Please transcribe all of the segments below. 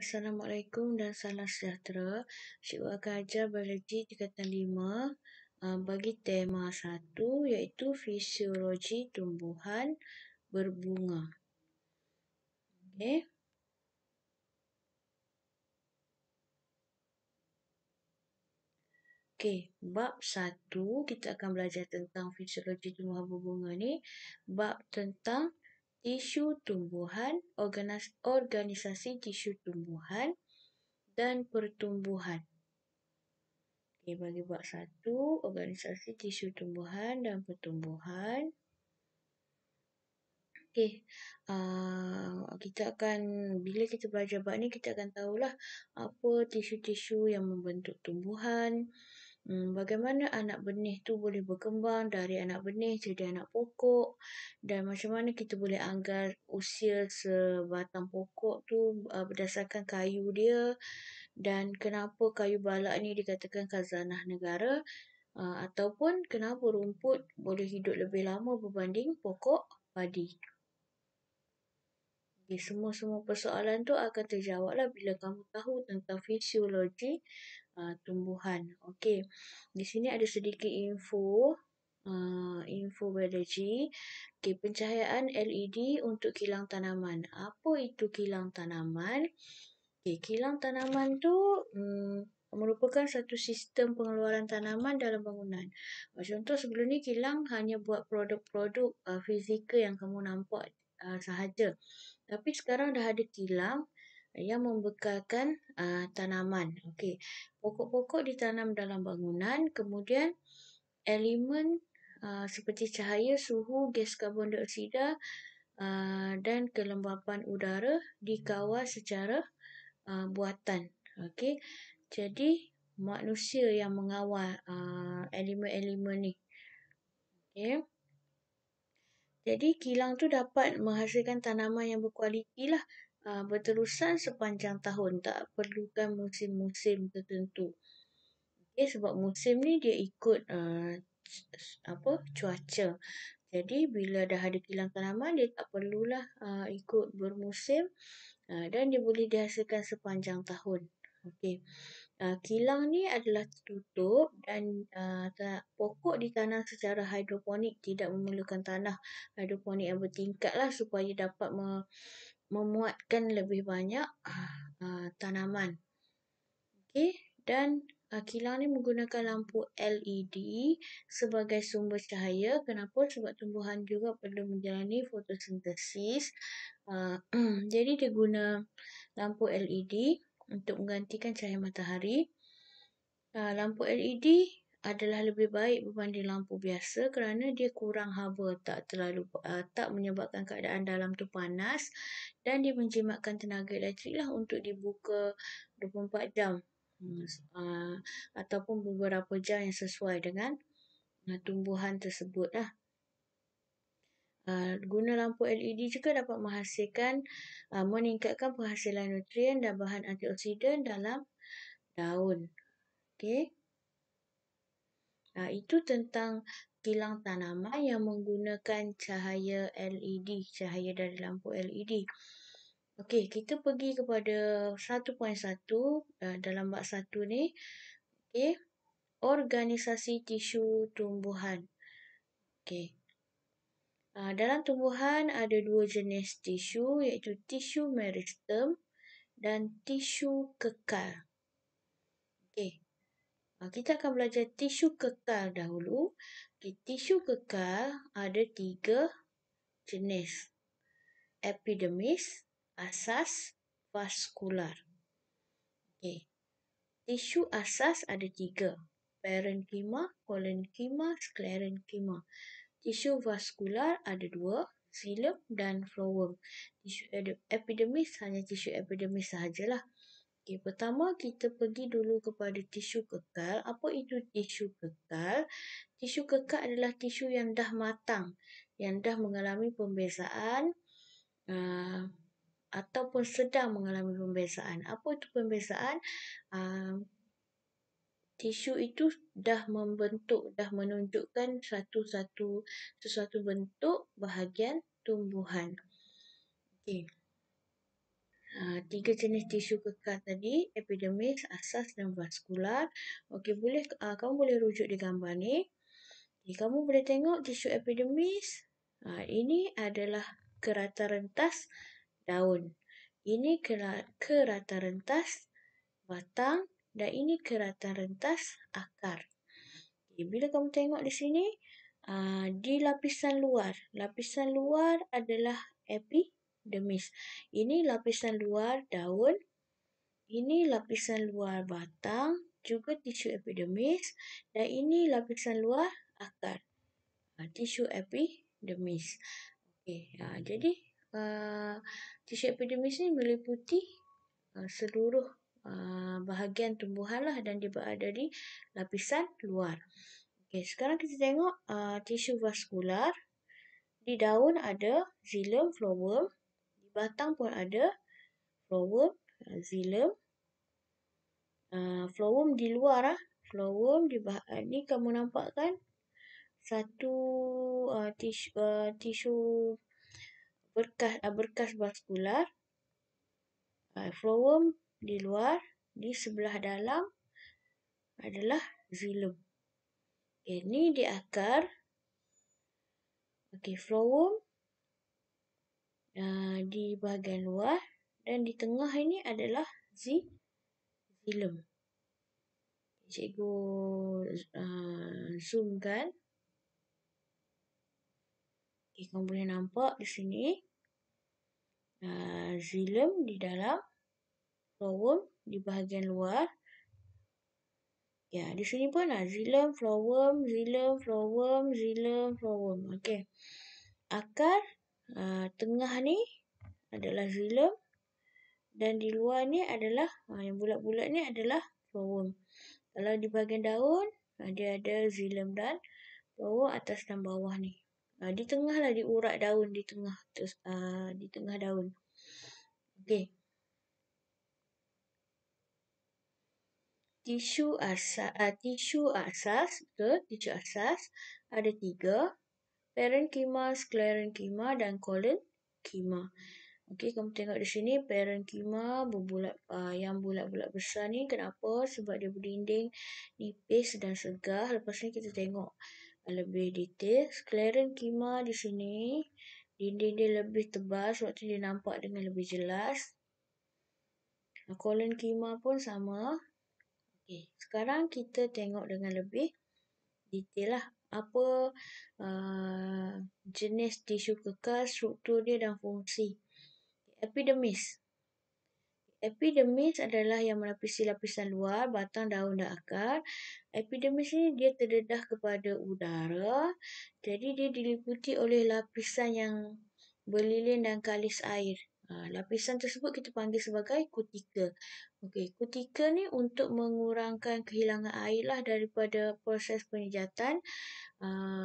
Assalamualaikum dan salam sejahtera. Cikgu akan ajar biologi tingkatan 5 bagi tema 1 iaitu fisiologi tumbuhan berbunga. Okey. Okey, bab 1 kita akan belajar tentang fisiologi tumbuhan berbunga ni, bab tentang tisu tumbuhan, organisasi tisu tumbuhan dan pertumbuhan. Okey, bagi bab 1, organisasi tisu tumbuhan dan pertumbuhan. Okey, kita akan, bila kita belajar bab ni, kita akan tahulah apa tisu-tisu yang membentuk tumbuhan, bagaimana anak benih tu boleh berkembang dari anak benih jadi anak pokok, dan macam mana kita boleh anggar usia sebatang pokok tu berdasarkan kayu dia, dan kenapa kayu balak ni dikatakan khazanah negara, ataupun kenapa rumput boleh hidup lebih lama berbanding pokok padi. Okay, semua persoalan tu akan terjawablah bila kamu tahu tentang fisiologi tumbuhan. Okey, di sini ada sedikit info biologi. Okey, pencahayaan LED untuk kilang tanaman. Apa itu kilang tanaman? Okey, kilang tanaman tu merupakan satu sistem pengeluaran tanaman dalam bangunan. Contoh sebelum ni kilang hanya buat produk-produk fizikal yang kamu nampak sahaja. Tapi sekarang dah ada kilang yang membekalkan tanaman. Okey, pokok-pokok ditanam dalam bangunan, kemudian elemen seperti cahaya, suhu, gas karbon dioksida dan kelembapan udara dikawal secara buatan. Okey, jadi manusia yang mengawal elemen-elemen ni. Okey. Jadi kilang tu dapat menghasilkan tanaman yang berkualiti lah, berterusan sepanjang tahun, tak perlukan musim-musim tertentu. Okay, sebab musim ni dia ikut cuaca. Jadi bila dah ada kilang tanaman, dia tak perlulah ikut bermusim dan dia boleh dihasilkan sepanjang tahun. Okey. Kilang ni adalah tertutup dan pokok ditanam secara hidroponik, tidak memerlukan tanah. Hidroponik yang bertingkat lah supaya dapat memuatkan lebih banyak tanaman. Okey, dan kilang ni menggunakan lampu LED sebagai sumber cahaya. Kenapa? Sebab tumbuhan juga perlu menjalani fotosintesis. Jadi dia guna lampu LED untuk menggantikan cahaya matahari. Lampu LED adalah lebih baik berbanding lampu biasa kerana dia kurang haba, tak menyebabkan keadaan dalam tu panas, dan dia menjimatkan tenaga elektrik lah untuk dibuka 24 jam ataupun beberapa jam yang sesuai dengan tumbuhan tersebut lah. Guna lampu LED juga dapat meningkatkan penghasilan nutrien dan bahan antioksidan dalam daun. Okey. Itu tentang kilang tanaman yang menggunakan cahaya LED, cahaya dari lampu LED. Okey, kita pergi kepada 1.1 dalam bab 1 ni. Okey. Organisasi tisu tumbuhan. Okey. Dalam tumbuhan ada dua jenis tisu, iaitu tisu meristem dan tisu kekal. Okey. Kita akan belajar tisu kekal dahulu. Okay, tisu kekal ada 3 jenis. Epidermis, asas, vaskular. Okay. Tisu asas ada 3. Parenkima, kolenkima, sklerenkima. Tisu vaskular ada 2. Xilem dan phloem. Tisu epidermis hanya tisu epidermis sahajalah. Okay, pertama kita pergi dulu kepada tisu kekal. Apa itu tisu kekal? Tisu kekal adalah tisu yang dah matang, yang dah mengalami pembezaan ataupun sedang mengalami pembezaan. Apa itu pembezaan? Tisu itu dah membentuk, dah menunjukkan sesuatu bentuk bahagian tumbuhan. Okay. tiga jenis tisu kekal tadi, epidermis, asas dan vaskular. Okey, kamu boleh rujuk di gambar ni. Kamu boleh tengok tisu epidermis. Ini adalah kerata rentas daun. Ini kerata rentas batang dan ini kerata rentas akar. Bila kamu tengok di sini, di lapisan luar adalah epidermis. Ini lapisan luar daun, ini lapisan luar batang, juga tisu epidermis, dan ini lapisan luar akar. Tisu epidermis. Okey, jadi tisu epidermis ni meliputi seluruh bahagian tumbuhan lah dan dia berada di lapisan luar. Okey, sekarang kita tengok tisu vaskular. Di daun ada xilem, phloem. Di batang pun ada phloem, xilem. Phloem di luar phloem ni kamu nampak kan? Satu tisu berkas vaskular. Phloem di luar, di sebelah dalam adalah xilem. Ini di akar. Phloem di bahagian luar dan di tengah ini adalah xilem. Cikgu zoomkan. Kamu boleh nampak di sini. Xilem di dalam, phloem di bahagian luar. Di sini pun xilem, phloem, xilem, phloem, xilem, phloem. Okey. Akar tengah ni adalah xilem dan di luar ni adalah yang bulat-bulat ni adalah phloem. Kalau di bahagian daun, dia ada xilem dan phloem atas dan bawah ni. Di tengah lah, di urat daun, di tengah daun. Okey. Tisu asas ada 3. Parenchyma, sclerenchyma dan collenchyma. Okey, kamu tengok di sini parenchyma yang bulat-bulat besar ni. Kenapa? Sebab dia berdinding nipis dan segar. Lepas ni kita tengok lebih detail. Sclerenchyma di sini dinding dia lebih tebal sebab tu dia nampak dengan lebih jelas. Collenchyma pun sama. Okey, sekarang kita tengok dengan lebih detail lah. Apa jenis tisu kekal, struktur dia dan fungsi. Epidermis. Epidermis adalah yang melapisi lapisan luar, batang, daun dan akar. Epidermis ni dia terdedah kepada udara. Jadi dia diliputi oleh lapisan yang berlilin dan kalis air. Lapisan tersebut kita panggil sebagai kutika. Okey, kutika ni untuk mengurangkan kehilangan air lah daripada proses penyejatan.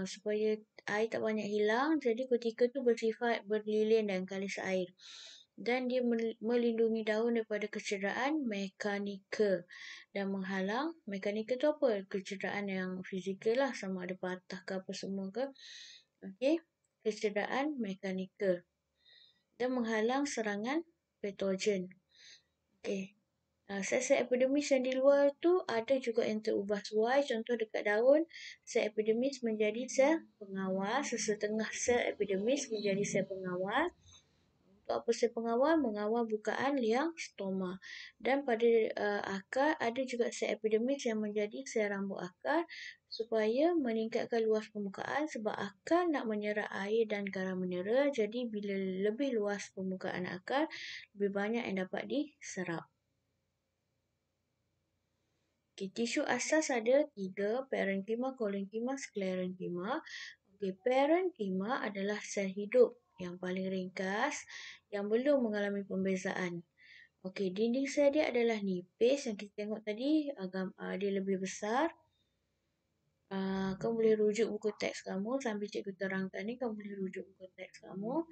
Supaya air tak banyak hilang. Jadi kutika tu bersifat berlilin dan kalis air. Dan dia melindungi daun daripada kecederaan mekanikal dan menghalang. Mekanikal tu apa? Kecederaan yang fizikal lah, sama ada patah ke apa semua ke. Okey, kecederaan mekanikal dan menghalang serangan patogen. Okey. Sel-sel epidermis yang di luar tu ada juga yang terubah suai. Contoh dekat daun, sel epidermis menjadi sel pengawal. Sesetengah sel epidermis menjadi sel pengawal. Untuk apa sel pengawal? Mengawal bukaan liang stoma. Dan pada akar ada juga sel epidermis yang menjadi sel rambut akar supaya meningkatkan luas permukaan sebab akar nak menyerap air dan garam mineral. Jadi bila lebih luas permukaan akar, lebih banyak yang dapat diserap. Okey, tisu asas ada 3, parenchyma, collenchyma, sclerenchyma. Okey, parenchyma adalah sel hidup yang paling ringkas yang belum mengalami pembezaan. Okey, dinding sel dia adalah nipis yang kita tengok tadi, dia lebih besar. Kamu boleh rujuk buku teks kamu sambil cikgu terangkan ni, kamu boleh rujuk buku teks kamu.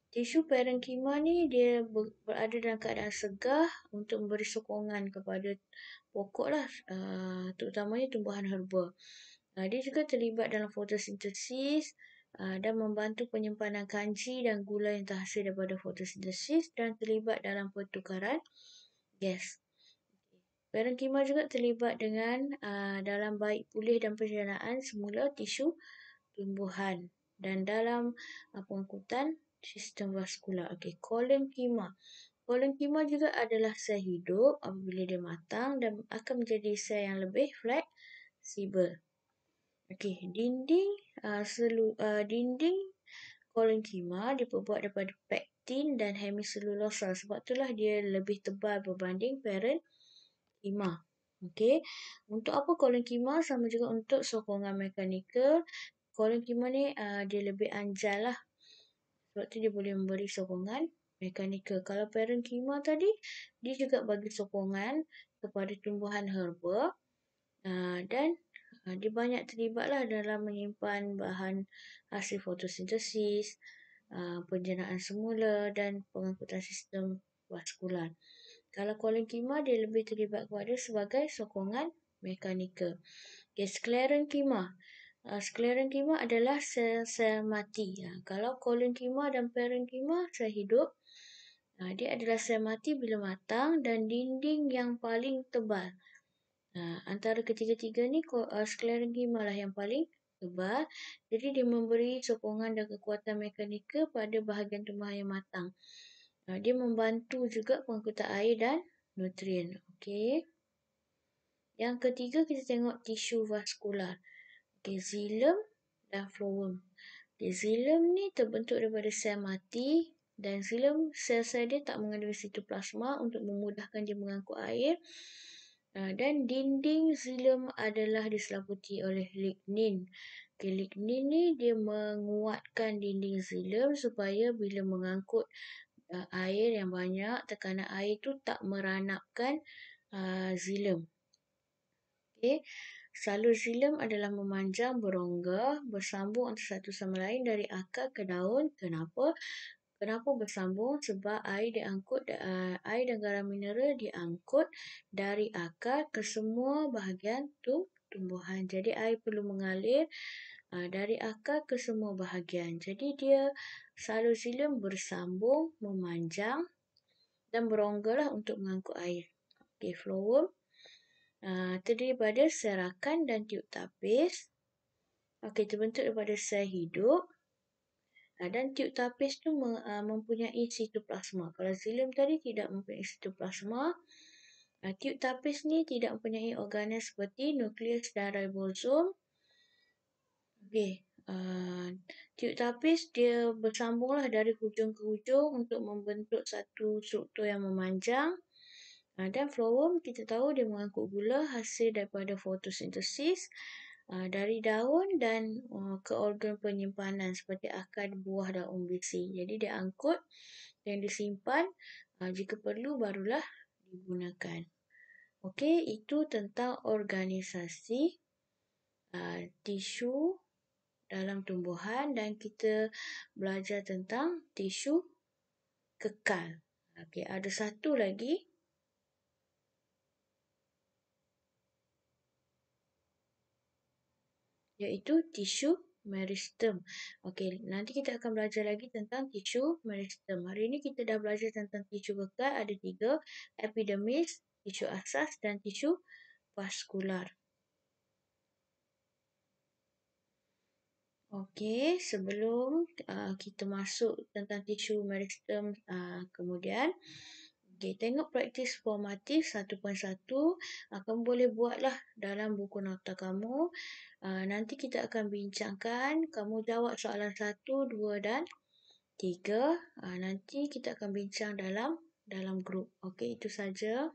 Tisu parenchyma ni dia berada dalam keadaan segar untuk memberi sokongan kepada pokok lah, terutamanya tumbuhan herba. Dia juga terlibat dalam fotosintesis dan membantu penyimpanan kanji dan gula yang terhasil daripada fotosintesis dan terlibat dalam pertukaran gas. Parenkima juga terlibat dengan dalam baik pulih dan pencernaan semula tisu tumbuhan dan dalam pengangkutan sistem vaskular. Okey, kolenkima. Kolenkima juga adalah sel hidup apabila dia matang dan akan menjadi sel yang lebih fleksibel. Okey, dinding kolenkima diperbuat daripada pektin dan hemiselulosa. Sebab itulah dia lebih tebal berbanding parenkima. Okey, untuk apa kolenkima? Sama juga untuk sokongan mekanikal. Kolenkima ni dia lebih anjal lah. Sebab tu dia boleh memberi sokongan mekanikal. Kalau parenkima tadi, dia juga bagi sokongan kepada tumbuhan herba dan dia banyak terlibatlah dalam menyimpan bahan hasil fotosintesis, pencernaan semula dan pengangkutan sistem vaskular. Kalau kolenkima, dia lebih terlibat kepada sebagai sokongan mekanikal. Okay, sklerenkima. Sklerenkima adalah sel-sel mati. Kalau kolenkima dan parenkima, sel hidup, dia adalah sel mati bila matang dan dinding yang paling tebal. Antara ketiga-tiga ni, sklerenkima lah yang paling tebal. Jadi dia memberi sokongan dan kekuatan mekanikal pada bahagian tumbuhan yang matang. Dia membantu juga pengangkutan air dan nutrien. Okey. Yang ketiga, kita tengok tisu vaskular. Okey, xilem dan phloem. Okay, xilem ni terbentuk daripada sel mati dan xilem sel-sel dia tak mengandungi sitoplasma untuk memudahkan dia mengangkut air. Dan dinding xilem adalah diselaputi oleh lignin. Okay, lignin ni dia menguatkan dinding xilem supaya bila mengangkut air yang banyak, tekanan air tu tak meranapkan xilem. Okay. Salur xilem adalah memanjang berongga, bersambung antara satu sama lain dari akar ke daun. Kenapa? Kenapa bersambung? Sebab air dan garam mineral diangkut dari akar ke semua bahagian tumbuhan. Jadi air perlu mengalir dari akar ke semua bahagian. Jadi dia salur xilem bersambung, memanjang dan berongga lah untuk mengangkut air. Okay, phloem terdiri daripada sel rakan dan tiub tapis. Okey, terbentuk daripada sel hidup. Dan tiub tapis tu mempunyai sitoplasma. Kalau xilem tadi tidak mempunyai sitoplasma. Tiub tapis ni tidak mempunyai organel seperti nukleus dan ribosom. Okey, tiub tapis dia bersambunglah dari hujung ke hujung untuk membentuk satu struktur yang memanjang. Dan phloem kita tahu dia mengangkut gula hasil daripada fotosintesis dari daun dan ke organ penyimpanan seperti akar buah dan umbisi. Jadi dia angkut dan disimpan, jika perlu barulah digunakan. Okey, itu tentang organisasi tisu dalam tumbuhan dan kita belajar tentang tisu kekal. Okey, ada satu lagi. Iaitu tisu meristem. Okey, nanti kita akan belajar lagi tentang tisu meristem. Hari ini kita dah belajar tentang tisu kekal, ada 3, epidermis, tisu asas dan tisu vaskular. Okey, sebelum kita masuk tentang tisu meristem kemudian, okey, tengok praktis formatif 1.1. Kamu boleh buatlah dalam buku nota kamu. Nanti kita akan bincangkan. Kamu jawab soalan 1, 2 dan 3. Nanti kita akan bincang dalam grup. Okey, itu saja.